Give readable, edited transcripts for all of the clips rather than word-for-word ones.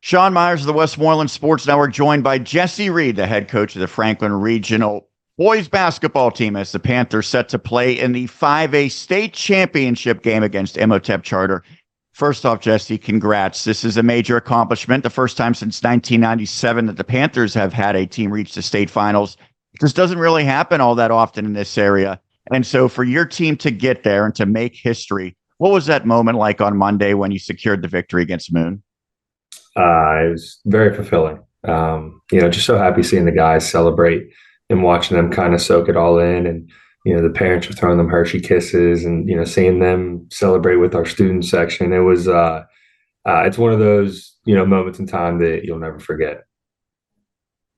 Sean Meyers of the Westmoreland Sports Network, joined by Jesse Reed, the head coach of the Franklin Regional boys basketball team, as the Panthers set to play in the 5A state championship game against Imhotep Charter. First off, Jesse, congrats. This is a major accomplishment. The first time since 1997 that the Panthers have had a team reach the state finals. This doesn't really happen all that often in this area. And so for your team to get there and to make history, what was that moment like on Monday when you secured the victory against Moon? It was very fulfilling. Just so happy seeing the guys celebrate and watching them kind of soak it all in. And, the parents are throwing them Hershey kisses and, seeing them celebrate with our student section. It's one of those, moments in time that you'll never forget.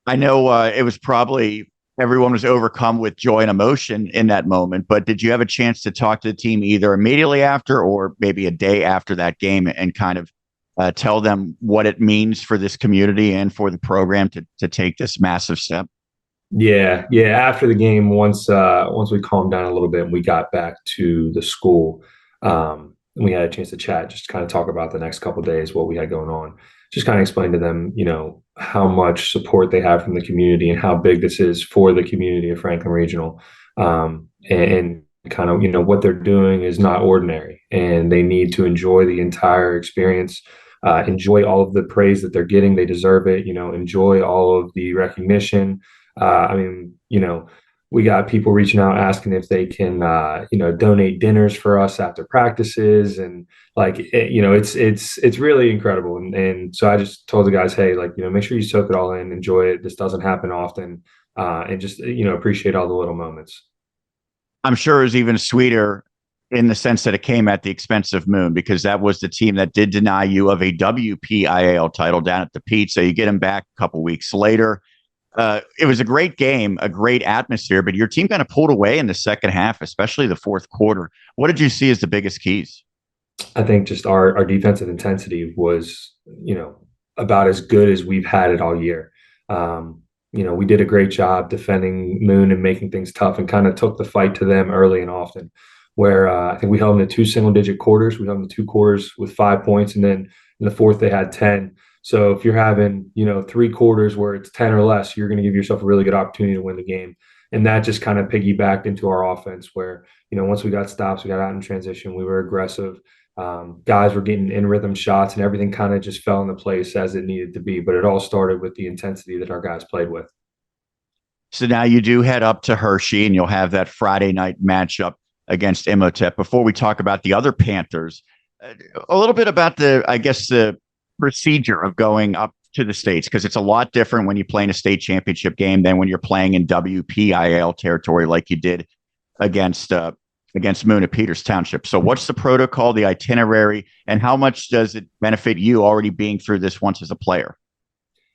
I know it was probably everyone was overcome with joy and emotion in that moment, but did you have a chance to talk to the team either immediately after or maybe a day after that game and kind of tell them what it means for this community and for the program to take this massive step? Yeah. After the game, once we calmed down a little bit and we got back to the school, we had a chance to chat, just kind of talk about the next couple of days, what we had going on. Just kind of explain to them, how much support they have from the community and how big this is for the community of Franklin Regional. And kind of, what they're doing is not ordinary, and they need to enjoy the entire experience. Enjoy all of the praise that they're getting. They deserve it. Enjoy all of the recognition. We got people reaching out asking if they can, donate dinners for us after practices, and it's really incredible. And so I just told the guys, hey, make sure you soak it all in, enjoy it. This doesn't happen often, and just appreciate all the little moments. I'm sure it was even sweeter in the sense that it came at the expense of Moon, because that was the team that did deny you of a WPIAL title down at the Pete. So you get them back a couple weeks later. It was a great game, a great atmosphere, but your team kind of pulled away in the second half, especially the fourth quarter. What did you see as the biggest keys? I think just our defensive intensity was, about as good as we've had it all year. We did a great job defending Moon and making things tough, and kind of took the fight to them early and often, where I think we held them to two single-digit quarters. We held them to two quarters with 5 points, and then in the fourth they had 10. So if you're having, three quarters where it's 10 or less, you're going to give yourself a really good opportunity to win the game. And that just kind of piggybacked into our offense where, once we got stops, we got out in transition, we were aggressive. Guys were getting in rhythm shots, and everything kind of just fell into place as it needed to be. But it all started with the intensity that our guys played with. So now you do head up to Hershey, and you'll have that Friday night matchup against Imhotep. Before we talk about the other Panthers, a little bit about the procedure of going up to the States, because it's a lot different when you play in a state championship game than when you're playing in WPIAL territory like you did against Moon at Peters Township. So what's the protocol, the itinerary, and how much does it benefit you already being through this once as a player?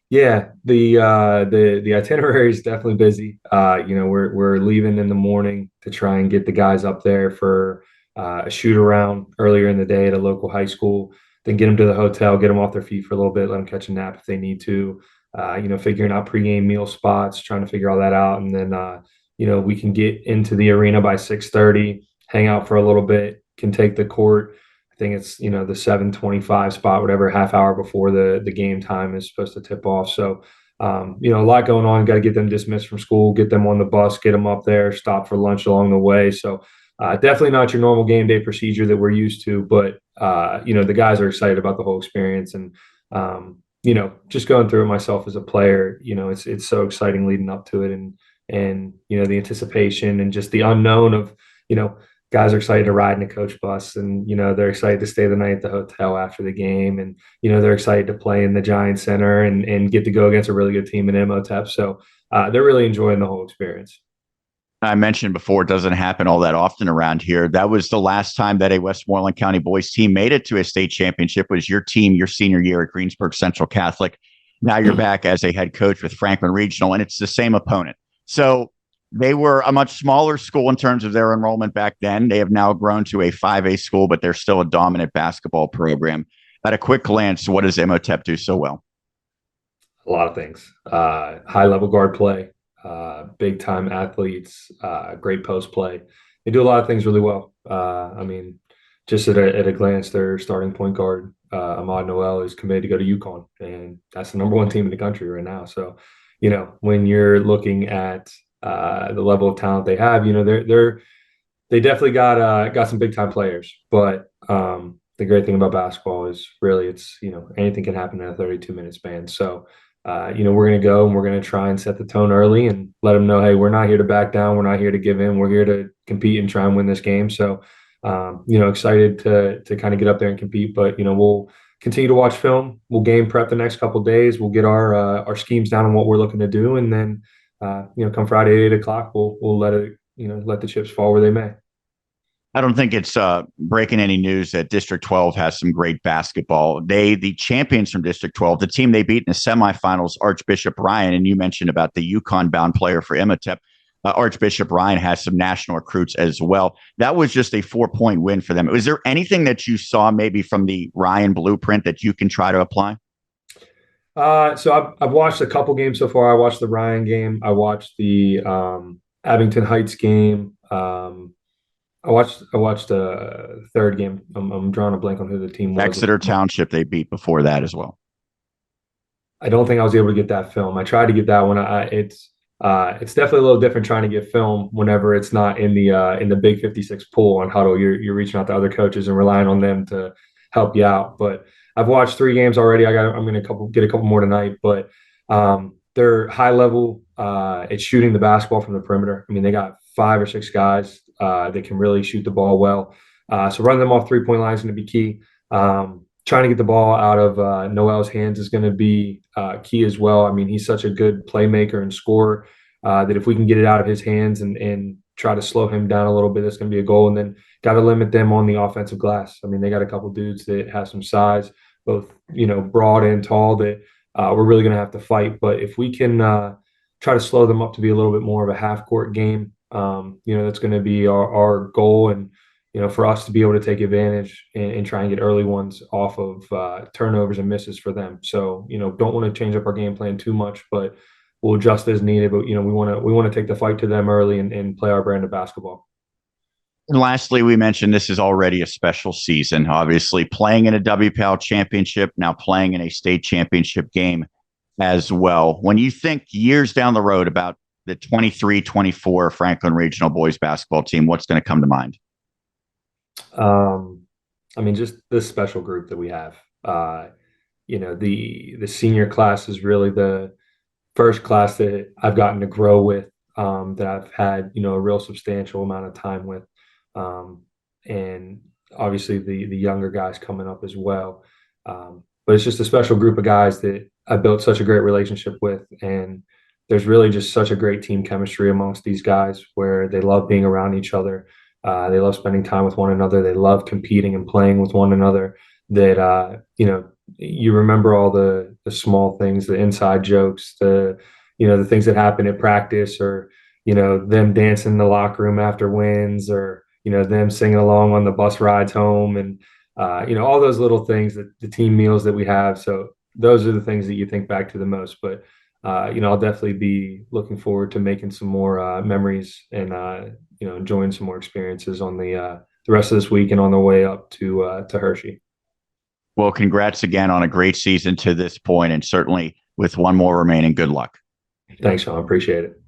Yeah, the itinerary is definitely busy. We're leaving in the morning to try and get the guys up there for a shoot around earlier in the day at a local high school. Then get them to the hotel, get them off their feet for a little bit, let them catch a nap if they need to. Figuring out pregame meal spots, trying to figure all that out, and then we can get into the arena by 6:30, hang out for a little bit, can take the court. I think it's the 7:25 spot, whatever, half hour before the game time is supposed to tip off. So a lot going on. Got to get them dismissed from school, get them on the bus, get them up there, stop for lunch along the way. So definitely not your normal game day procedure that we're used to, but the guys are excited about the whole experience, and just going through it myself as a player, it's so exciting leading up to it, and the anticipation and just the unknown of guys are excited to ride in a coach bus, and they're excited to stay the night at the hotel after the game, and they're excited to play in the Giant Center and get to go against a really good team in Imhotep. So they're really enjoying the whole experience. I mentioned before, it doesn't happen all that often around here. That was the last time that a Westmoreland County boys team made it to a state championship, was your team, your senior year at Greensburg Central Catholic. Now you're back as a head coach with Franklin Regional, and it's the same opponent. So they were a much smaller school in terms of their enrollment back then. They have now grown to a 5A school, but they're still a dominant basketball program. At a quick glance, what does Imhotep do so well? A lot of things. High level guard play, big time athletes, great post play. They do a lot of things really well. just at a glance, their starting point guard, Ahmad Noel, is committed to go to UConn, and that's the number one team in the country right now. So, when you're looking at the level of talent they have, they definitely got some big time players. But the great thing about basketball is really it's anything can happen in a 32-minute span. So we're going to go and we're going to try and set the tone early and let them know, hey, we're not here to back down. We're not here to give in. We're here to compete and try and win this game. So, excited to kind of get up there and compete. But, we'll continue to watch film. We'll game prep the next couple of days. We'll get our schemes down on what we're looking to do. And then, come Friday at 8 o'clock, we'll let it, let the chips fall where they may. I don't think it's breaking any news that District 12 has some great basketball. The champions from District 12, the team they beat in the semifinals, Archbishop Ryan, and you mentioned about the UConn-bound player for Imhotep. Archbishop Ryan has some national recruits as well. That was just a 4-point win for them. Was there anything that you saw maybe from the Ryan blueprint that you can try to apply? So I've watched a couple games so far. I watched the Ryan game. I watched the Abington Heights game. I watched a third game. I'm drawing a blank on who the team was. Exeter Township they beat before that as well. I don't think I was able to get that film. I tried to get that one. It's definitely a little different trying to get film whenever it's not in the Big 56 pool on Huddle. You're reaching out to other coaches and relying on them to help you out. But I've watched 3 games already. I'm going to get a couple more tonight. But they're high level at shooting the basketball from the perimeter. I mean, they got 5 or 6 guys that can really shoot the ball well. So running them off 3-point line is going to be key. Trying to get the ball out of Noel's hands is going to be key as well. I mean, he's such a good playmaker and scorer that if we can get it out of his hands and try to slow him down a little bit, that's going to be a goal. And then got to limit them on the offensive glass. I mean, they got a couple dudes that have some size, both broad and tall, that we're really going to have to fight. But if we can try to slow them up to be a little bit more of a half-court game, that's going to be our goal. And for us to be able to take advantage and try and get early ones off of turnovers and misses for them. So, don't want to change up our game plan too much, but we'll adjust as needed. But, we want to take the fight to them early and play our brand of basketball. And lastly, we mentioned this is already a special season, obviously playing in a WPIAL championship, now playing in a state championship game as well. When you think years down the road about the 23-24 Franklin Regional boys basketball team, what's going to come to mind? I mean, just this special group that we have. The senior class is really the first class that I've gotten to grow with, that I've had, a real substantial amount of time with. And obviously the younger guys coming up as well. But it's just a special group of guys that I built such a great relationship with. And there's really just such a great team chemistry amongst these guys where they love being around each other. They love spending time with one another. They love competing and playing with one another. That, you remember all the small things, the inside jokes, the things that happen at practice, or, them dancing in the locker room after wins, or, them singing along on the bus rides home, and, all those little things, that the team meals that we have. So those are the things that you think back to the most. But, I'll definitely be looking forward to making some more memories and, enjoying some more experiences on the rest of this week and on the way up to Hershey. Well, congrats again on a great season to this point, and certainly with one more remaining. Good luck. Thanks, Sean. Appreciate it.